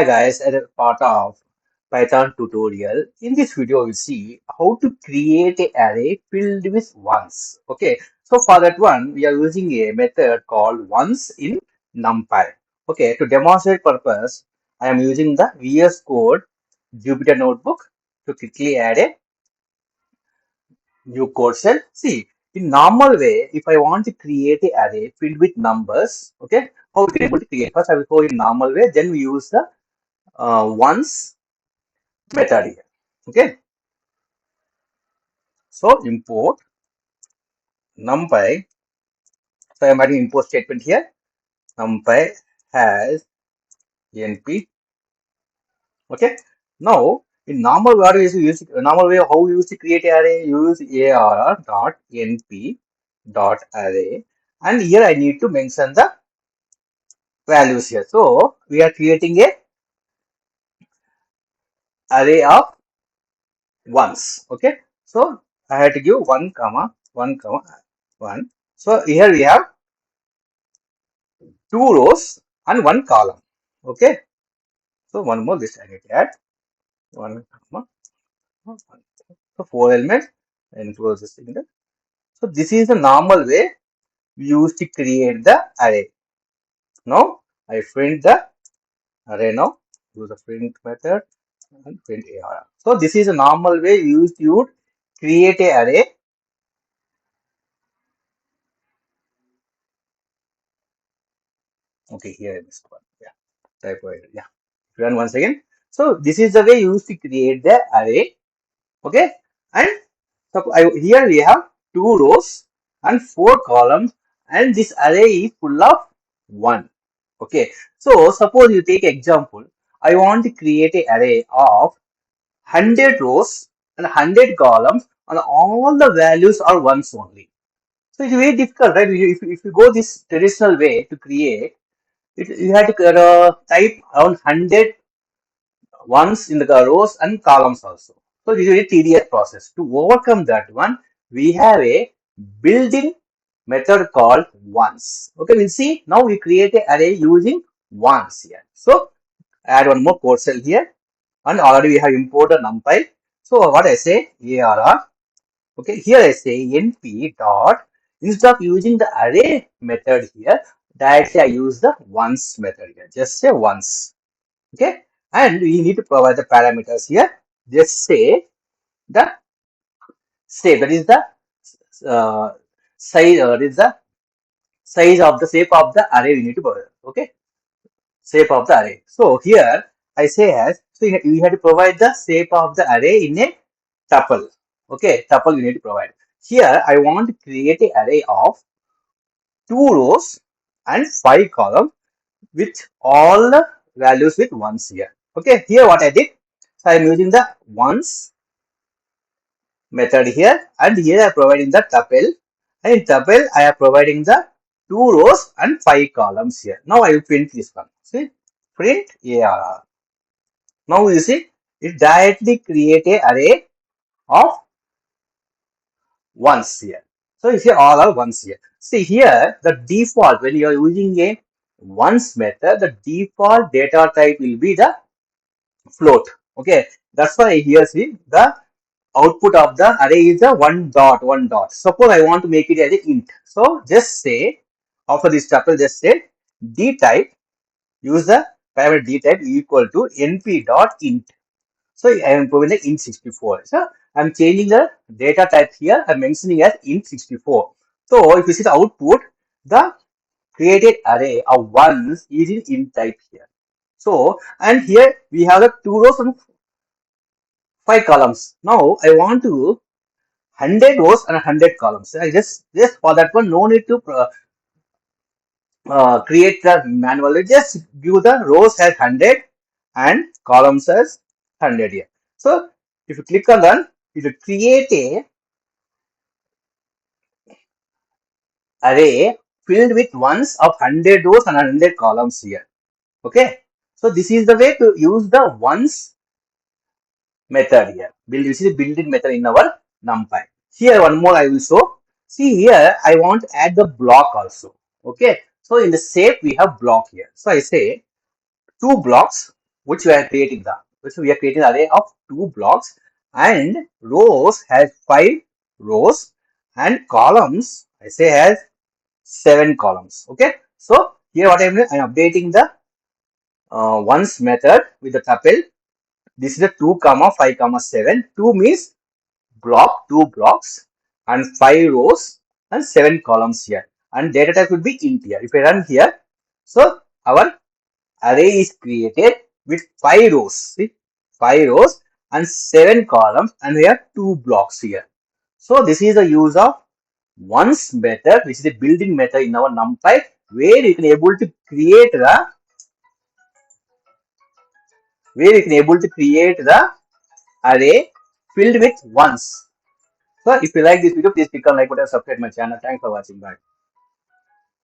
Hi guys, as a part of Python tutorial, in this video we'll see how to create an array filled with ones. Okay, so for that one, we are using a method called ones in NumPy. Okay, to demonstrate purpose, I am using the VS Code Jupyter notebook to quickly add a new code cell. See, in normal way, if I want to create an array filled with numbers, okay, how we can able to create? First, I will go in normal way, then we use the ones method here. Okay, so import NumPy. So I'm adding import statement here. NumPy has np. Okay, now in normal way, normal way how we used to create array, use arr dot np dot array, and here I need to mention the values here. So we are creating a array of ones. Okay, so I had to give 1 comma 1 comma 1. So here we have two rows and one column. Okay, so one more this I need to add one comma one. So four elements and close this thing. So this is the normal way we use to create the array. Now I print the array now. Use the print method and print array. So this is a normal way used to create a array. Okay, here this one. Yeah, type yeah. Run once again. So this is the way used to create the array. Okay, and so here we have two rows and four columns, and this array is full of one. Okay, so suppose you take example. I want to create an array of 100 rows and 100 columns, and all the values are ones only. So it's very difficult, right? If you go this traditional way to create it, you have to type around 100 ones in the rows and columns also. So this is a tedious process. To overcome that one, we have a built-in method called ones. Okay, we'll see now we create an array using ones here. So add one more code cell here, and already we have imported NumPy. So what I say arr. Okay, here I say np dot, instead of using the array method here, directly I use the ones method here. Just say ones. Okay, and we need to provide the parameters here. Just say the that is the size, is the size of the shape of the array we need to provide. Okay, shape of the array. So here I say as, so you have to provide the shape of the array in a tuple. Okay, tuple you need to provide. Here I want to create an array of two rows and five columns with all the values with ones here. Okay, here what I did, so I am using the ones method here, and here I am providing the tuple, and in tuple I am providing the two rows and five columns here. Now I will print this one. See, print arr. Now you see it directly create a array of ones here. So you see all are ones here. See here the default, when you are using a ones method, the default data type will be the float. Okay, that's why here see the output of the array is a one dot one dot. Suppose I want to make it as a int. So just say after this tuple, just say d type, use the parameter d type equal to np dot int. So I am providing the int 64. So I am changing the data type here. I am mentioning as int 64. So if you see the output, the created array of ones is in int type here. So, and here we have the two rows and five columns. Now I want to 100 rows and 100 columns. I just for that one, no need to create the manually. Just give the rows as 100 and columns as 100 here. So if you click on that, it will create a array filled with ones of 100 rows and 100 columns here. Okay. So this is the way to use the ones method here. This is a built-in method in our NumPy. Here one more I will show. See here I want to add the block also. Okay. So in the shape we have block here. So I say two blocks. which we are creating the which we are creating array of 2 blocks, and rows has 5 rows, and columns I say has 7 columns. Okay, so here what I'm doing, I'm updating the ones method with the tuple. This is a 2 comma 5 comma 7. 2 means block, 2 blocks, and 5 rows and 7 columns here, and data type would be int here. If I run here, so our array is created with 5 rows. See, 5 rows and 7 columns, and we have 2 blocks here. So this is the use of once method, which is a building method in our NumPy, where you can able to create the array filled with ones. So if you like this video, please click on like button, subscribe my channel. Thanks for watching. Bye.